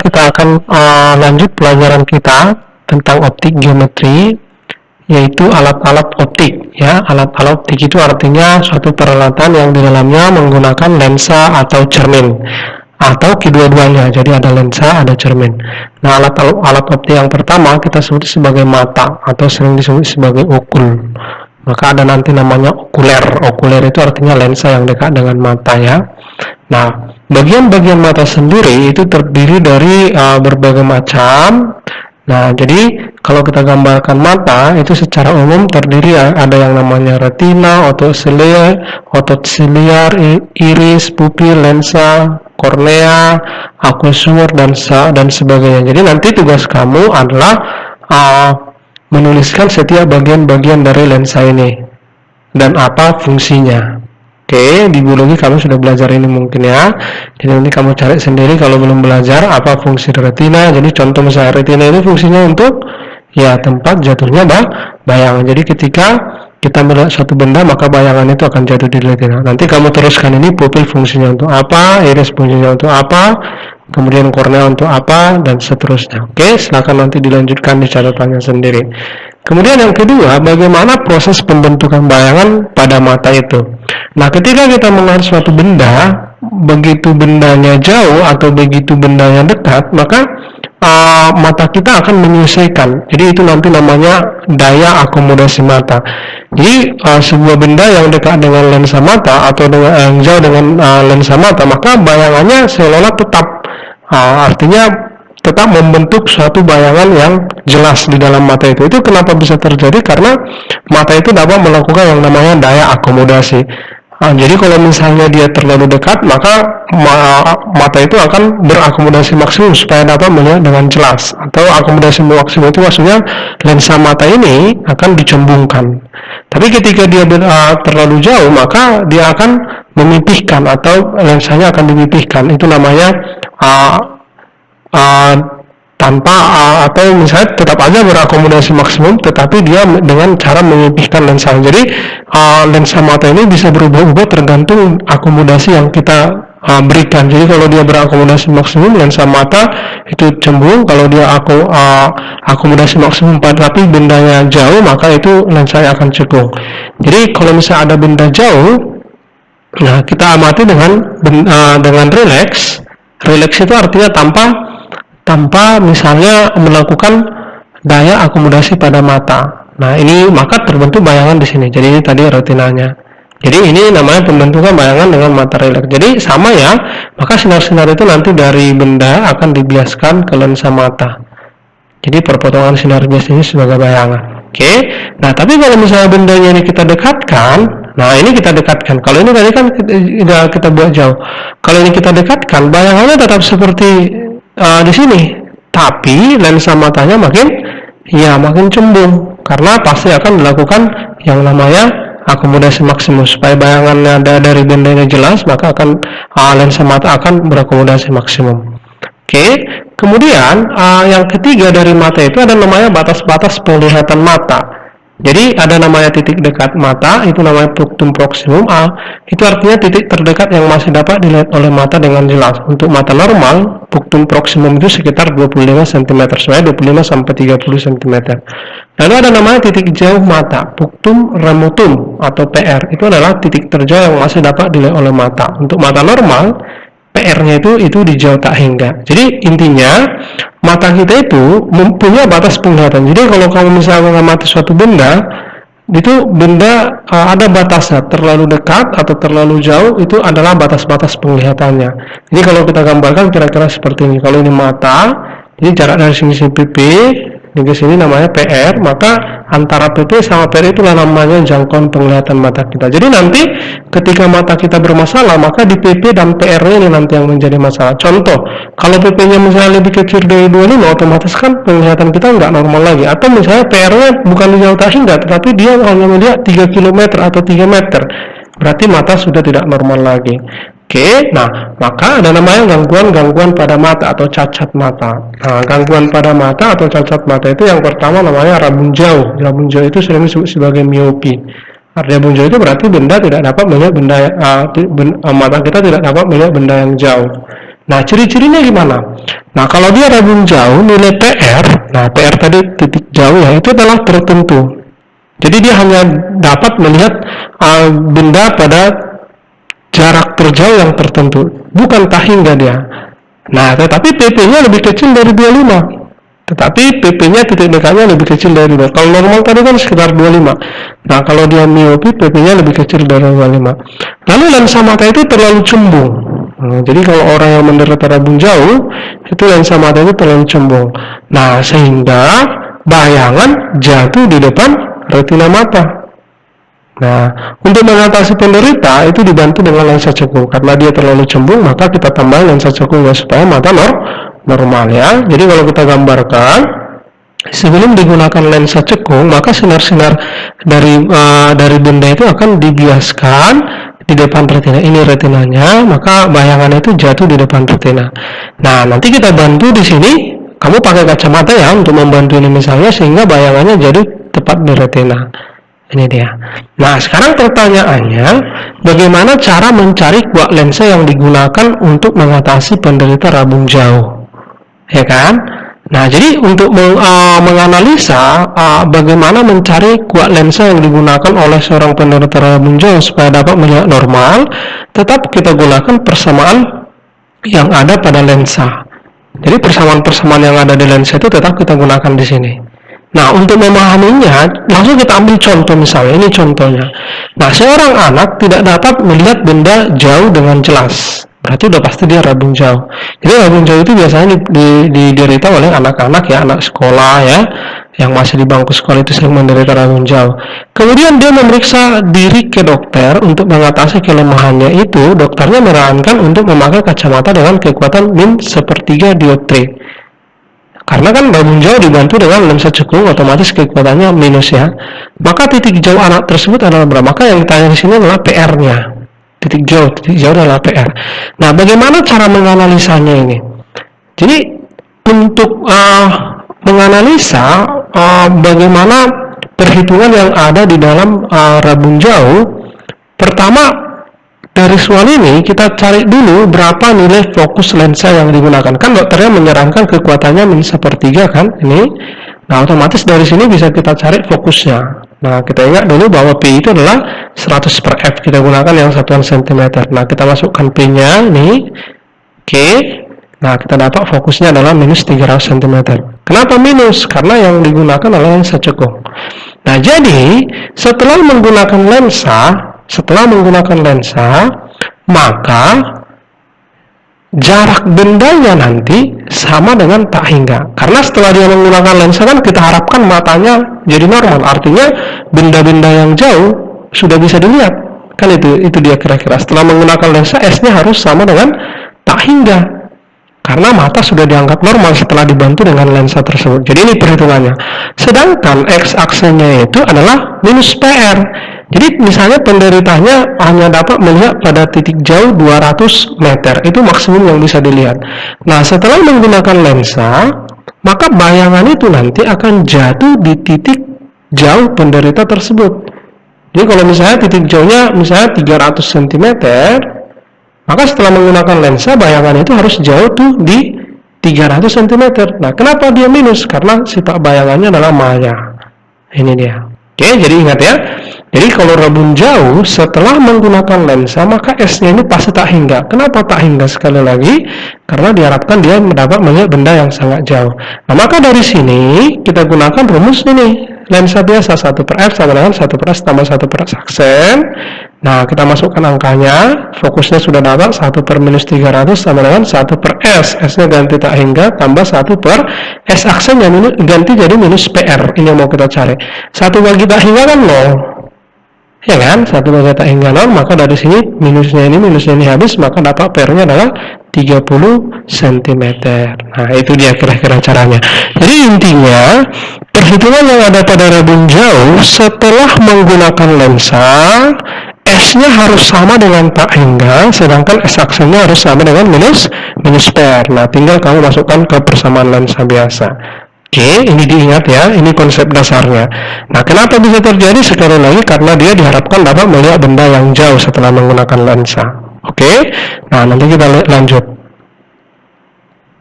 kita akan lanjut pelajaran kita tentang optik geometri, yaitu alat-alat optik. Ya, alat-alat optik itu artinya suatu peralatan yang di dalamnya menggunakan lensa atau cermin, atau kedua-duanya. Jadi ada lensa, ada cermin. Nah, alat optik yang pertama kita sebut sebagai mata atau sering disebut sebagai okul. Maka ada nanti namanya okuler. Okuler itu artinya lensa yang dekat dengan mata, ya. Nah, bagian-bagian mata sendiri itu terdiri dari berbagai macam. Nah, jadi kalau kita gambarkan mata itu secara umum terdiri ada yang namanya retina, otot ciliar, iris, pupil, lensa, kornea, okusur, dan sebagainya. Jadi nanti tugas kamu adalah menuliskan setiap bagian-bagian dari lensa ini dan apa fungsinya. Oke, di biologi kamu sudah belajar ini mungkin ya. Jadi nanti kamu cari sendiri kalau belum belajar apa fungsi retina. Jadi contoh misalnya retina itu fungsinya untuk ya tempat jatuhnya bayangan. Jadi ketika kita melihat suatu benda maka bayangan itu akan jatuh di retina. Nanti kamu teruskan ini pupil fungsinya untuk apa, iris fungsinya untuk apa, kemudian kornea untuk apa, dan seterusnya. Oke, silakan nanti dilanjutkan di catatannya sendiri. Kemudian yang kedua, bagaimana proses pembentukan bayangan pada mata itu. Nah, ketika kita melihat suatu benda, begitu bendanya jauh atau begitu bendanya dekat, maka mata kita akan menyesuaikan. Jadi itu nanti namanya daya akomodasi mata. Jadi sebuah benda yang dekat dengan lensa mata atau yang jauh dengan lensa mata, maka bayangannya seolah-olah tetap, artinya tetap membentuk suatu bayangan yang jelas di dalam mata itu. Itu kenapa bisa terjadi? Karena mata itu dapat melakukan yang namanya daya akomodasi. Jadi kalau misalnya dia terlalu dekat, maka mata itu akan berakomodasi maksimum supaya dapat melihat dengan jelas. Atau akomodasi maksimum itu maksudnya lensa mata ini akan dicembungkan. Tapi ketika dia terlalu jauh, maka dia akan memipihkan atau lensanya akan dimipihkan. Itu namanya tanpa atau misalnya tetap aja berakomodasi maksimum, tetapi dia dengan cara memipihkan lensa. Jadi lensa mata ini bisa berubah-ubah tergantung akomodasi yang kita berikan. Jadi kalau dia berakomodasi maksimum, lensa mata itu cembung. Kalau dia akomodasi maksimum tapi bendanya jauh, maka itu lensanya akan cekung. Jadi kalau misalnya ada benda jauh, nah kita amati dengan relax. Relax itu artinya tanpa misalnya melakukan daya akomodasi pada mata. Nah, ini maka terbentuk bayangan di sini. Jadi ini tadi retinanya. Jadi ini namanya pembentukan bayangan dengan mata rileks. Jadi sama ya, maka sinar-sinar itu nanti dari benda akan dibiaskan ke lensa mata. Jadi perpotongan sinar bias ini sebagai bayangan. Oke. Nah, tapi kalau misalnya bendanya ini kita dekatkan, nah ini kita dekatkan. Kalau ini tadi kan kita buat jauh. Kalau ini kita dekatkan, bayangannya tetap seperti di sini, tapi lensa matanya makin cembung karena pasti akan dilakukan yang namanya akomodasi maksimum supaya bayangannya dari bendanya jelas, maka akan lensa mata akan berakomodasi maksimum. Oke, kemudian yang ketiga dari mata itu ada namanya batas-batas penglihatan mata. Jadi ada namanya titik dekat mata, itu namanya punctum proximum. Itu artinya titik terdekat yang masih dapat dilihat oleh mata dengan jelas. Untuk mata normal, punctum proximum itu sekitar 25 cm, sebenarnya 25 sampai 30 cm. Lalu ada namanya titik jauh mata, punctum remotum atau PR. Itu adalah titik terjauh yang masih dapat dilihat oleh mata. Untuk mata normal, PR-nya itu di jauh tak hingga. Jadi intinya mata kita itu mempunyai batas penglihatan. Jadi kalau kamu misalnya mengamati suatu benda, itu benda ada batasnya, terlalu dekat atau terlalu jauh, itu adalah batas-batas penglihatannya. Jadi kalau kita gambarkan kira-kira seperti ini. Kalau ini mata, jadi jarak dari sini pipi ke sini namanya PR, maka antara PP sama PR itulah namanya jangkauan penglihatan mata kita. Jadi nanti ketika mata kita bermasalah, maka di PP dan PR-nya ini nanti yang menjadi masalah. Contoh, kalau PP-nya misalnya lebih kecil dari 25, otomatis kan penglihatan kita nggak normal lagi. Atau misalnya PR-nya bukan di jauh tak hingga, tetapi dia hanya melihat 3 km atau 3 meter. Berarti mata sudah tidak normal lagi. Oke, nah maka ada namanya gangguan pada mata atau cacat mata. Nah, gangguan pada mata atau cacat mata itu yang pertama namanya rabun jauh. Rabun jauh itu sering disebut sebagai miopi. Rabun jauh itu berarti benda tidak dapat melihat mata kita tidak dapat melihat benda yang jauh. Nah, ciri-cirinya gimana? Nah, kalau dia rabun jauh, nilai PR, nah PR tadi titik jauh ya, itu adalah tertentu. Jadi dia hanya dapat melihat benda pada jarak terjauh yang tertentu, bukan tak hingga dia. Nah, tetapi PP-nya lebih kecil dari 25. Tetapi PP-nya titik dekatnya lebih kecil dari 2. Kalau normal tadi kan sekitar 25. Nah, kalau dia miopi, PP-nya lebih kecil dari 25. Lalu lensa mata itu terlalu cembung. Nah, jadi kalau orang yang menderita rabun jauh, itu lensa mata itu terlalu cembung. Nah, sehingga bayangan jatuh di depan retina mata. Nah, untuk mengatasi penderita itu dibantu dengan lensa cekung. Karena dia terlalu cembung, maka kita tambah lensa cekungnya supaya mata normal ya. Jadi kalau kita gambarkan, sebelum digunakan lensa cekung, maka sinar-sinar dari benda itu akan dibiaskan di depan retina. Ini retinanya, maka bayangannya itu jatuh di depan retina. Nah, nanti kita bantu di sini. Kamu pakai kacamata ya untuk membantu ini misalnya, sehingga bayangannya jadi tepat di retina. Ini dia. Nah, sekarang pertanyaannya, bagaimana cara mencari kuak lensa yang digunakan untuk mengatasi penderita rabun jauh? Ya kan? Nah, jadi untuk menganalisa bagaimana mencari kuak lensa yang digunakan oleh seorang penderita rabun jauh supaya dapat melihat normal, tetap kita gunakan persamaan yang ada pada lensa. Jadi persamaan-persamaan yang ada di lensa itu tetap kita gunakan di sini. Nah, untuk memahaminya, langsung kita ambil contoh misalnya, ini contohnya. Nah, seorang anak tidak dapat melihat benda jauh dengan jelas. Berarti udah pasti dia rabun jauh. Jadi rabun jauh itu biasanya diderita oleh anak-anak ya, anak sekolah ya, yang masih di bangku sekolah itu sering menderita rabun jauh. Kemudian dia memeriksa diri ke dokter untuk mengatasi kelemahannya itu, dokternya menyarankan untuk memakai kacamata dengan kekuatan -1/3 dioptri. Karena kan rabun jauh dibantu dengan lensa cekung, otomatis kekuatannya minus ya. Maka titik jauh anak tersebut adalah berapa? Maka yang ditanya di sini adalah PR-nya. Titik jauh adalah PR. Nah, bagaimana cara menganalisanya ini? Jadi untuk menganalisa bagaimana perhitungan yang ada di dalam rabun jauh, pertama dari soal ini kita cari dulu berapa nilai fokus lensa yang digunakan. Kan dokternya menyarankan kekuatannya -1/3 kan ini. Nah, otomatis dari sini bisa kita cari fokusnya. Nah, kita ingat dulu bahwa P itu adalah 100/f. Kita gunakan yang satuan cm. Nah, kita masukkan P-nya ini. Oke. Nah, kita dapat fokusnya adalah -300 cm. Kenapa minus? Karena yang digunakan adalah lensa cekung. Nah, jadi setelah menggunakan lensa, maka jarak bendanya nanti sama dengan tak hingga. Karena setelah dia menggunakan lensa kan kita harapkan matanya jadi normal. Artinya benda-benda yang jauh sudah bisa dilihat. Kan itu dia kira-kira. Setelah menggunakan lensa, S-nya harus sama dengan tak hingga. Karena mata sudah dianggap normal setelah dibantu dengan lensa tersebut. Jadi ini perhitungannya. Sedangkan X-aksenya itu adalah -PR. Jadi misalnya penderitanya hanya dapat melihat pada titik jauh 200 meter. Itu maksimum yang bisa dilihat. Nah, setelah menggunakan lensa, maka bayangan itu nanti akan jatuh di titik jauh penderita tersebut. Jadi kalau misalnya titik jauhnya misalnya 300 cm, maka setelah menggunakan lensa, bayangan itu harus jauh tuh di 300 cm. Nah, kenapa dia minus? Karena sifat bayangannya adalah maya. Ini dia. Oke, jadi ingat ya. Jadi kalau rabun jauh, setelah menggunakan lensa, maka S-nya ini pasti tak hingga. Kenapa tak hingga? Sekali lagi, karena diharapkan dia mendapat melihat benda yang sangat jauh. Nah, maka dari sini, kita gunakan rumus ini. Lensa biasa 1/f sama dengan 1/s tambah 1/s aksen. Nah, kita masukkan angkanya, fokusnya sudah dapat 1/-300 sama dengan 1/s. S-nya ganti tak hingga tambah 1/s aksen yang ini ganti jadi -PR. Ini yang mau kita cari. 1 bagi tak hingga kan 0. Ya kan? 1 bagi tak hingga 0, maka dari sini minusnya ini habis, maka dapat PR-nya adalah 30 cm. Nah, itu dia kira-kira caranya. Jadi intinya, perhitungan yang ada pada rabun jauh setelah menggunakan lensa, S-nya harus sama dengan tak hingga, sedangkan S-aksennya harus sama dengan -PR. Nah, tinggal kamu masukkan ke persamaan lensa biasa. Oke, ini diingat ya, ini konsep dasarnya. Nah, kenapa bisa terjadi? Sekali lagi, karena dia diharapkan dapat melihat benda yang jauh setelah menggunakan lensa. Oke, nah nanti kita lanjut.